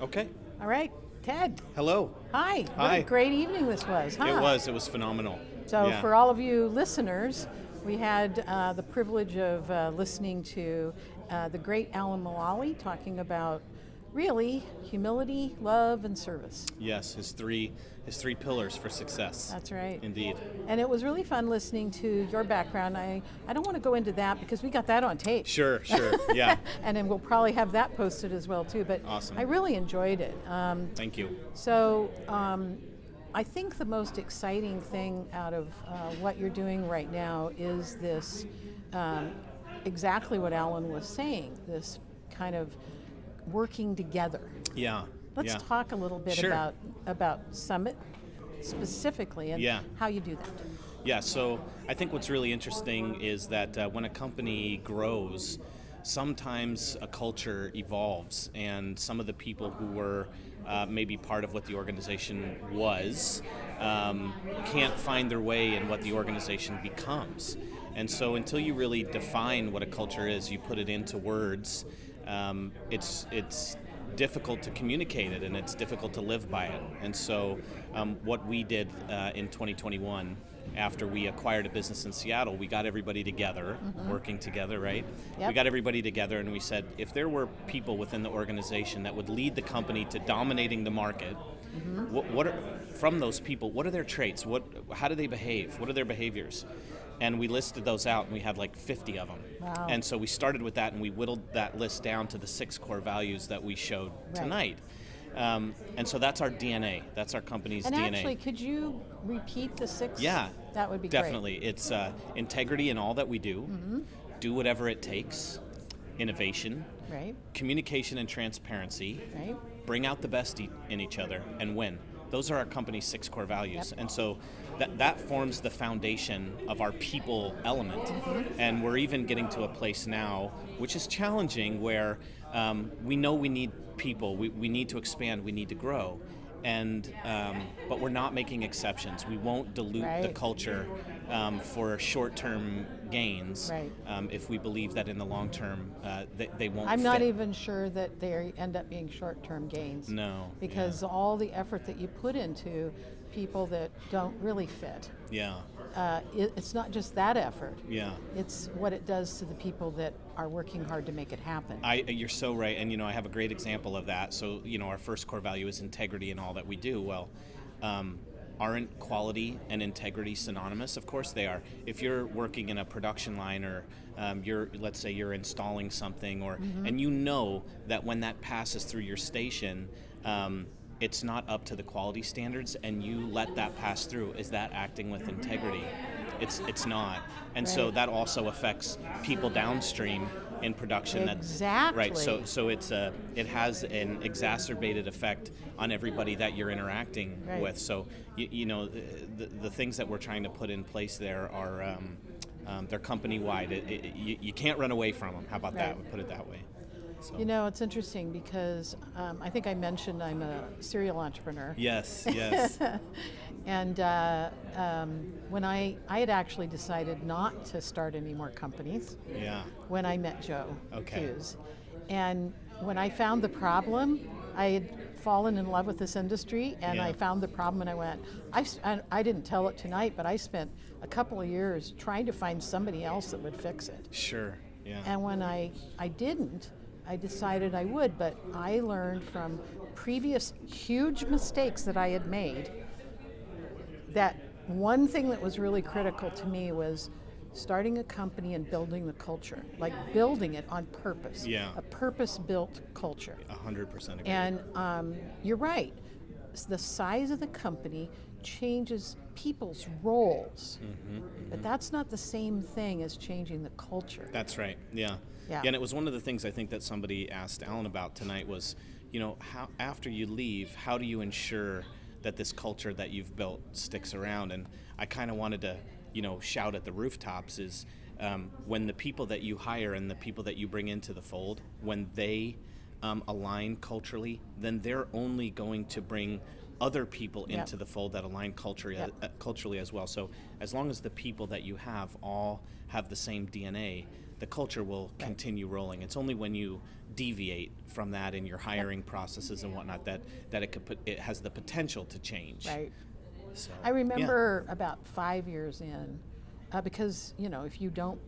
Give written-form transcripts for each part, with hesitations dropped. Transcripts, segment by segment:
Okay. All right, Ted. Hello. Hi. What Hi. a great evening this was, huh? It was phenomenal. So Yeah. for all of you listeners, we had the privilege of listening to the great Alan Mulally talking about really humility, love, and service. Yes, his three pillars for success. That's right. Indeed. And it was really fun listening to your background. I don't want to go into that because we got that on tape. Sure, yeah. And then we'll probably have that posted as well too. But Awesome. I really enjoyed it. Thank you. So I think the most exciting thing out of what you're doing right now is this, exactly what Alan was saying, this kind of working together. Yeah. Let's talk a little bit Sure. about Summit specifically and how you do that. Yeah, so I think what's really interesting is that when a company grows, sometimes a culture evolves, and some of the people who were maybe part of what the organization was can't find their way in what the organization becomes. And so until you really define what a culture is, you put it into words, it's difficult to communicate it, and it's difficult to live by it. And so what we did in 2021, after we acquired a business in Seattle, we got everybody together, working together, right? Yep. We got everybody together and we said, if there were people within the organization that would lead the company to dominating the market, what are, from those people, what are their traits? How do they behave? What are their behaviors? And we listed those out, and we had like 50 of them. Wow. And so we started with that, and we whittled that list down to the 6 core values that we showed tonight. And so that's our DNA. That's our company's DNA. And actually, could you repeat the 6? Yeah. That would be definitely. It's integrity in all that we do, do whatever it takes, innovation, great. communication and transparency, Right. bring out the best in each other, and win. Those are our company's 6 core values. Yep. And so that forms the foundation of our people element. And we're even getting to a place now, which is challenging, where we know we need people, we need to expand, we need to grow. And but we're not making exceptions. We won't dilute the culture for short-term gains if we believe that in the long term they won't I'm fit. not even sure that they end up being short-term gains. No. Because all the effort that you put into people that don't really fit, it's not just that effort. Yeah. It's what it does to the people that are working hard to make it happen. You're so right, and I have a great example of that. So our first core value is integrity in all that we do. Well, aren't quality and integrity synonymous? Of course they are. If you're working in a production line, or let's say you're installing something, or and you know that when that passes through your station, it's not up to the quality standards, and you let that pass through, is that acting with integrity? It's not. And so that also affects people downstream in production. Exactly. So it has an exacerbated effect on everybody that you're interacting with. So the things that we're trying to put in place there are they're company wide. You can't run away from them. How about that? We'll put it that way. So. It's interesting because I think I mentioned I'm a serial entrepreneur. Yes. And when I had actually decided not to start any more companies when I met Joe Hughes. And when I found the problem, I had fallen in love with this industry, and I found the problem, and I went, I didn't tell it tonight, but I spent a couple of years trying to find somebody else that would fix it. Sure, yeah. And when I didn't, I decided I would, but I learned from previous huge mistakes that I had made that one thing that was really critical to me was starting a company and building the culture, like building it on purpose. Yeah. A purpose-built culture. 100% agree. And you're right. The size of the company changes people's roles, but that's not the same thing as changing the culture. That's right. Yeah. And it was one of the things I think that somebody asked Alan about tonight was, how after you leave, how do you ensure that this culture that you've built sticks around? And I kind of wanted to, shout at the rooftops is when the people that you hire and the people that you bring into the fold, when they align culturally, then they're only going to bring other people into the fold that align culturally as well. So as long as the people that you have all have the same DNA, the culture will continue rolling. It's only when you deviate from that in your hiring processes and whatnot, that it has the potential to change. Right. So, I remember about 5 years in, because if you don't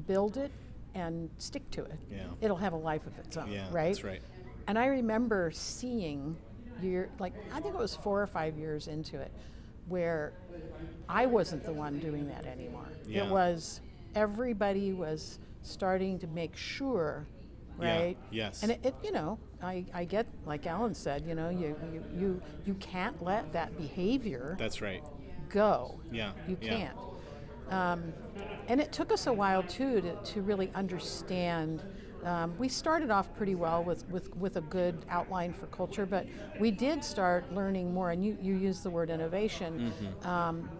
build it and stick to it, it'll have a life of its own, right? That's right. And I remember seeing I think it was 4 or 5 years into it, where I wasn't the one doing that anymore. Yeah. It was everybody was starting to make sure, right? Yeah. Yes. And I get, like Alan said, you can't let that behavior That's right. go. Yeah. You can't. And it took us a while too to really understand. We started off pretty well with a good outline for culture, but we did start learning more, and you used the word innovation.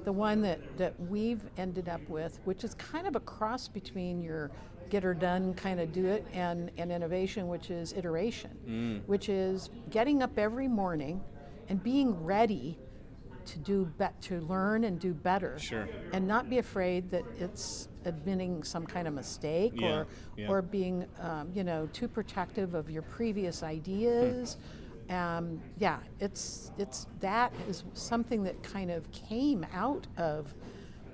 The one that we've ended up with, which is kind of a cross between your get her done kind of do it and innovation, which is iteration, which is getting up every morning and being ready to learn and do better, Sure. and not be afraid that it's admitting some kind of mistake or being too protective of your previous ideas. It's that is something that kind of came out of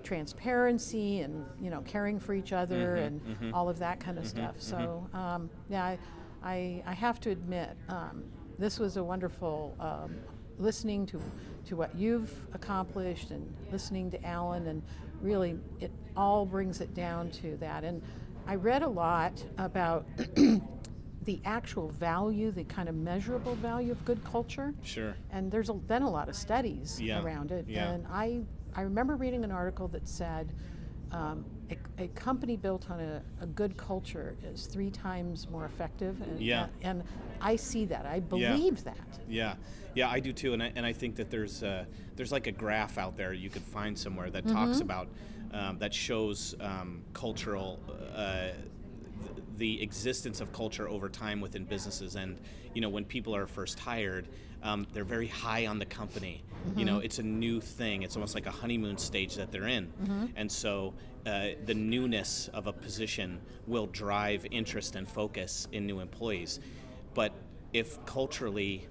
transparency and caring for each other and all of that kind of stuff. So I have to admit, this was a wonderful listening to what you've accomplished and listening to Alan, and really it all brings it down to that. And I read a lot about the actual value, the kind of measurable value of good culture. Sure. And there's been a lot of studies around it. Yeah. And I remember reading an article that said a company built on a good culture is 3 times more effective. And I see that. I believe that. Yeah, I do too. And I think that there's like a graph out there you could find somewhere that talks about that shows cultural the existence of culture over time within businesses. And when people are first hired, they're very high on the company. It's a new thing. It's almost like a honeymoon stage that they're in. And so the newness of a position will drive interest and focus in new employees. But if culturally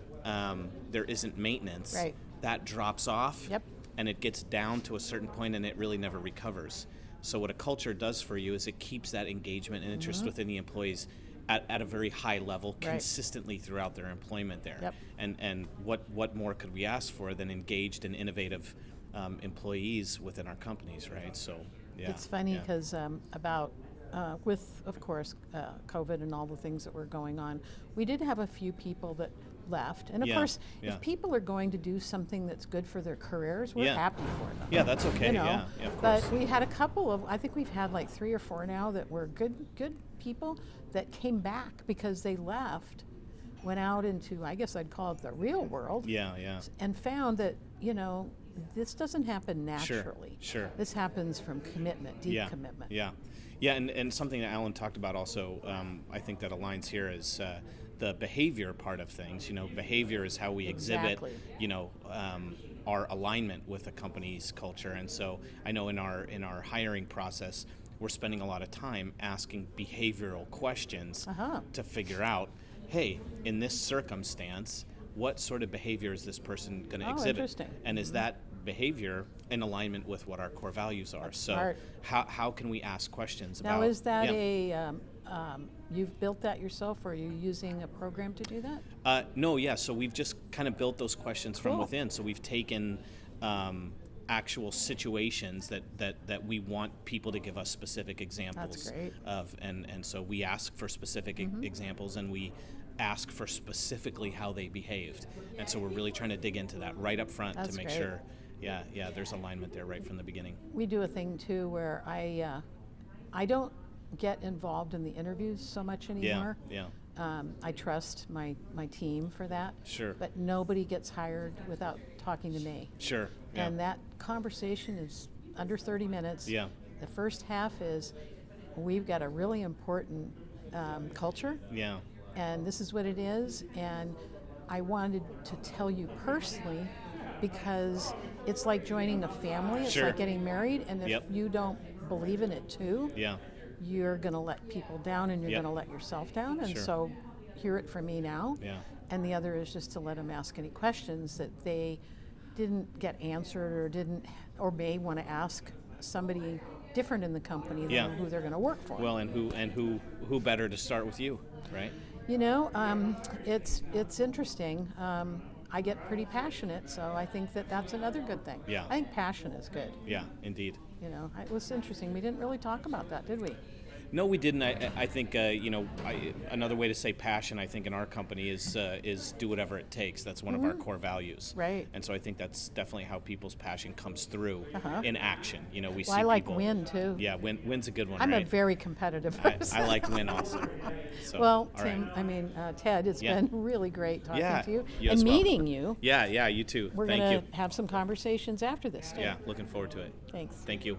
there isn't maintenance, right, that drops off. Yep. And it gets down to a certain point and it really never recovers. So what a culture does for you is it keeps that engagement and interest within the employees at a very high level, right, consistently throughout their employment there. Yep. And what more could we ask for than engaged and innovative employees within our companies, right? So it's funny because with, of course, COVID and all the things that were going on, we did have a few people that left. And of course, if people are going to do something that's good for their careers, we're happy for them. Yeah, that's okay. Yeah, of course. But we had a couple of, I think we've had like 3 or 4 now that were good people that came back because they left, went out into, I guess I'd call it the real world. And found that, this doesn't happen naturally. Sure. This happens from commitment, deep commitment. Yeah, and something that Alan talked about also, I think that aligns here is the behavior part of things. Behavior is how we exhibit, our alignment with a company's culture. And so I know in our hiring process, we're spending a lot of time asking behavioral questions to figure out, hey, in this circumstance, what sort of behavior is this person going to exhibit? Interesting. And is that behavior in alignment with what our core values are? That's so smart. How can we ask questions about? Now, is that you've built that yourself, or are you using a program to do that? No, so we've just kind of built those questions from within. So we've taken actual situations that we want people to give us specific examples of, and so we ask for specific examples, and we ask for specifically how they behaved. And so we're really trying to dig into that right up front to make sure there's alignment there right from the beginning. We do a thing too where I don't get involved in the interviews so much anymore. I trust my team for that. Sure. But nobody gets hired without talking to me. Sure. And that conversation is under 30 minutes. The first half is, we've got a really important culture. And this is what it is. And I wanted to tell you personally, because it's like joining a family. It's like getting married. And if you don't believe in it too, you're going to let people down, and you're going to let yourself down. And so hear it from me now. Yeah. And the other is just to let them ask any questions that they didn't get answered or may want to ask somebody different in the company than who they're going to work for. Well, and who better to start with you, right? You know, it's interesting. I get pretty passionate, so I think that's another good thing. Yeah. I think passion is good. Yeah, indeed. You know, it was interesting. We didn't really talk about that, did we? No, we didn't. I think another way to say passion, I think, in our company is do whatever it takes. That's one of our core values. Right. And so I think that's definitely how people's passion comes through in action. You know, we see I like people, win too. Yeah, win's a good one. I'm right? a very competitive person. I like win also. So, well, all Tim, right. Ted, it's been really great talking to you you and as well. meeting you. Yeah, you too. We're Thank going you. to have some conversations after this too. Yeah, looking forward to it. Thanks. Thank you.